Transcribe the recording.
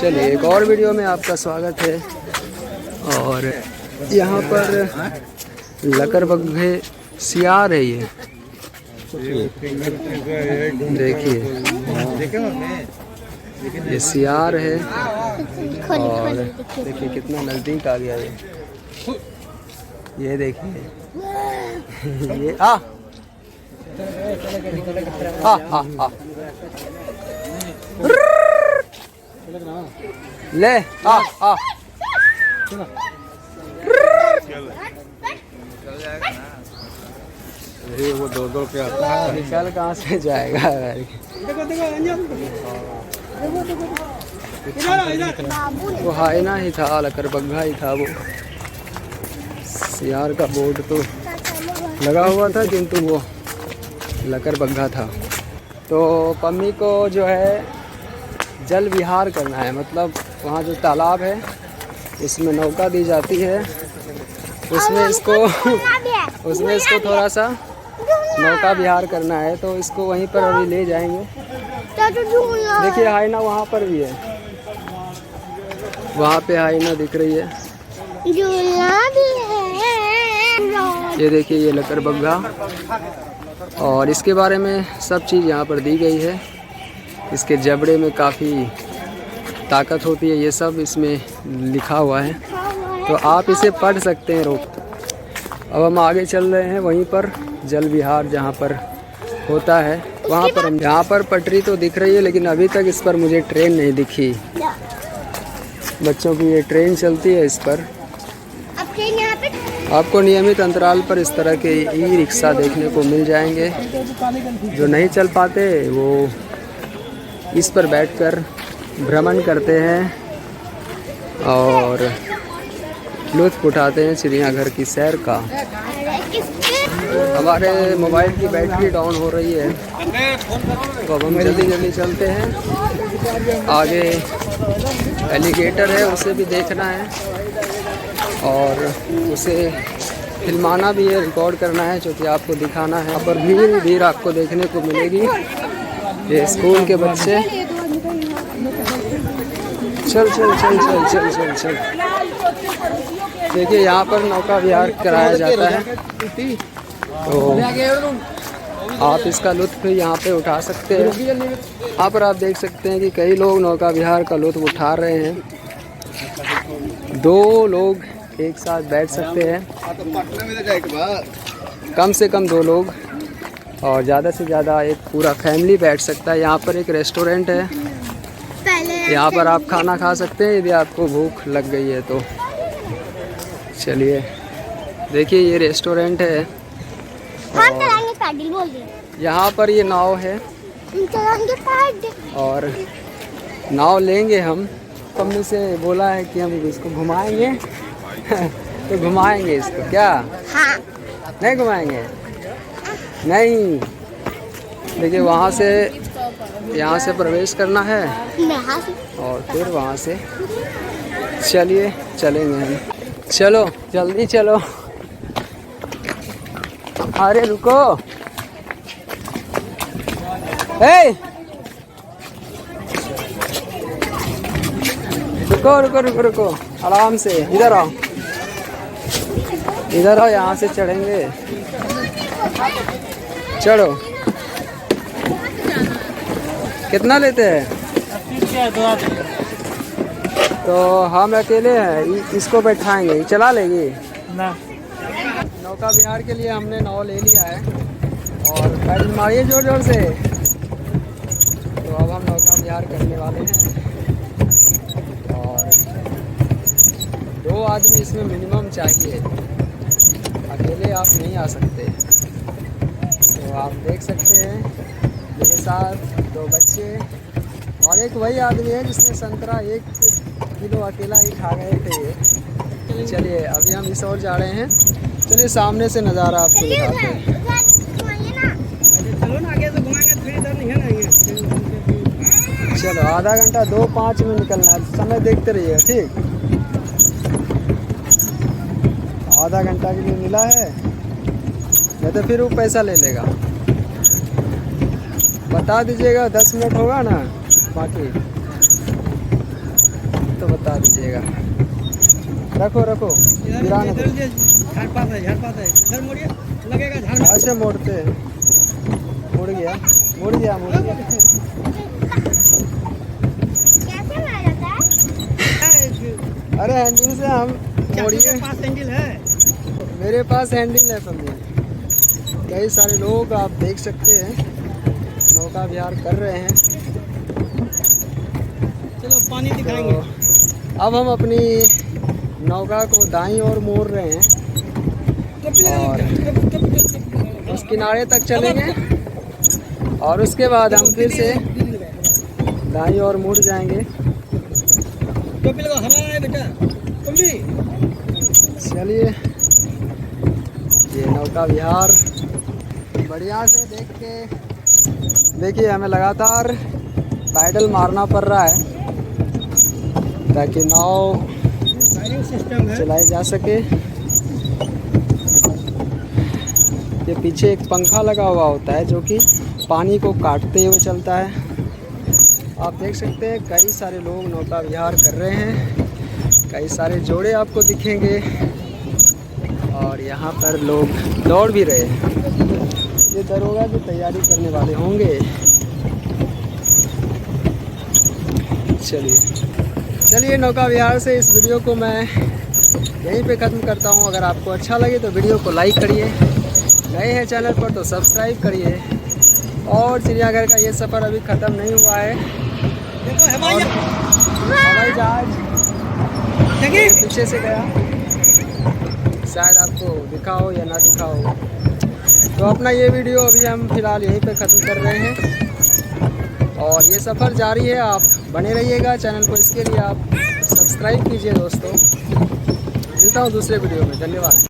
चलिए एक और वीडियो में आपका स्वागत है। और यहाँ पर लकड़बग्घे सियार है। ये देखिए, ये सियार है और देखिए कितना नज़दीक आ गया ये देखिए ये आ ले आ वो दौड़ के आता है। निकल कहाँ से जाएगा। वो हाइना ही था, लकड़बग्घा ही था। वो सियार का बोर्ड तो लगा हुआ था किंतु वो लकड़बग्घा था। तो पम्मी को जो है जल विहार करना है, मतलब वहाँ जो तालाब है उसमें नौका दी जाती है, उसमें इसको थोड़ा सा नौका विहार करना है। तो इसको वहीं पर अभी ले जाएंगे। देखिए हाइना वहाँ पर भी है, वहाँ पे हाइना दिख रही है। ये देखिए ये लकड़बग्घा, और इसके बारे में सब चीज़ यहाँ पर दी गई है। इसके जबड़े में काफ़ी ताकत होती है, ये सब इसमें लिखा हुआ है, तो आप इसे पढ़ सकते हैं। अब हम आगे चल रहे हैं, वहीं पर जल विहार जहाँ पर होता है वहाँ पर हम। यहाँ पर पटरी तो दिख रही है, लेकिन अभी तक इस पर मुझे ट्रेन नहीं दिखी। बच्चों की ये ट्रेन चलती है इस पर। आपको नियमित अंतराल पर इस तरह के ई रिक्शा देखने को मिल जाएंगे। जो नहीं चल पाते वो इस पर बैठकर भ्रमण करते हैं और लुत्फ़ उठाते हैं चिड़ियाघर की सैर का। हमारे मोबाइल की बैटरी डाउन हो रही है, तो अब हम जल्दी जल्दी चलते हैं। आगे एलिगेटर है, उसे भी देखना है और उसे फिल्माना भी है, रिकॉर्ड करना है, जो कि आपको दिखाना है। यहाँ पर भीड़ आपको देखने को मिलेगी। ये स्कूल के बच्चे चल चल चल चल चल चल चल। देखिए यहाँ पर नौका विहार कराया जाता है, तो आप इसका लुत्फ़ यहाँ पे उठा सकते हैं। यहाँ पर आप देख सकते हैं कि कई लोग नौका विहार का लुत्फ़ उठा रहे हैं। 2 लोग एक साथ बैठ सकते हैं, कम से कम 2 लोग, और ज़्यादा से ज़्यादा एक पूरा फैमिली बैठ सकता है। यहाँ पर एक रेस्टोरेंट है, यहाँ पर आप खाना खा सकते हैं यदि आपको भूख लग गई है तो। चलिए देखिए ये रेस्टोरेंट है, यहाँ पर ये नाव है और नाव लेंगे हम। मम्मी से बोला है कि हम इसको घुमाएंगे तो घुमाएंगे इसको, क्या? हाँ। नहीं घुमाएंगे? नहीं। देखिए वहाँ से यहाँ से प्रवेश करना है और फिर वहाँ से चलिए चलेंगे हम। चलो जल्दी चलो। अरे रुको, ए रुको रुको रुको रुको, आराम से इधर आओ, इधर आओ, यहाँ से चढ़ेंगे। चढ़ो। कितना लेते हैं? तो हम अकेले हैं, इसको बैठाएंगे, चला लेगी ना। नौका विहार के लिए हमने नाव ले लिया है और पैडल मारिए जोर जोर से। तो अब हम नौका विहार करने वाले हैं और 2 आदमी इसमें मिनिमम चाहिए, अकेले आप नहीं आ सकते। तो आप देख सकते हैं मेरे साथ 2 बच्चे और एक वही आदमी है जिसने संतरा 1 किलो अकेला ही खा गए थे ये। चलिए अभी हम इस ओर जा रहे हैं, चलिए सामने से नज़ारा आपको दिखाते हैं। चलो आधा घंटा 2:05 में निकलना है, समय देखते रहिए, ठीक? आधा घंटा के लिए मिला है, नहीं तो फिर वो पैसा ले लेगा। बता दीजिएगा 10 मिनट होगा ना, बाकी दीजिएगा। रखो रखो, गिराने दो। ऐसे मोड़ते हैं। मुड़ गया मुड़ गया मुड़ गया। अरे हैंडल से हम मोड़िए। मेरे पास हैंडल है समझिए। कई सारे लोग आप देख सकते हैं नौका विहार कर रहे हैं। चलो पानी दिखाएंगे। तो अब हम अपनी नौका को दाईं ओर मोड़ रहे हैं और उस किनारे तक चलेंगे और उसके बाद हम फिर से दाईं ओर मुड़ जाएंगे। चलिए, ये नौका विहार बढ़िया से देख के देखिए। हमें लगातार पैडल मारना पड़ रहा है ताकि नाव चलाई जा सके। ये पीछे एक पंखा लगा हुआ होता है जो कि पानी को काटते हुए चलता है। आप देख सकते हैं कई सारे लोग नौका विहार कर रहे हैं। कई सारे जोड़े आपको दिखेंगे और यहाँ पर लोग दौड़ भी रहे हैं। ये दरोगा की तैयारी करने वाले होंगे। चलिए नौका विहार से इस वीडियो को मैं यहीं पे ख़त्म करता हूँ। अगर आपको अच्छा लगे तो वीडियो को लाइक करिए, नए हैं चैनल पर तो सब्सक्राइब करिए। और चिड़ियाघर का ये सफ़र अभी ख़त्म नहीं हुआ है। हवाई जहाज पीछे से गया, शायद आपको दिखा हो या ना दिखा हो। तो अपना ये वीडियो अभी हम फ़िलहाल यहीं पे ख़त्म कर रहे हैं और ये सफ़र जारी है। आप बने रहिएगा चैनल को, इसके लिए आप सब्सक्राइब कीजिए दोस्तों। मिलता हूँ दूसरे वीडियो में। धन्यवाद।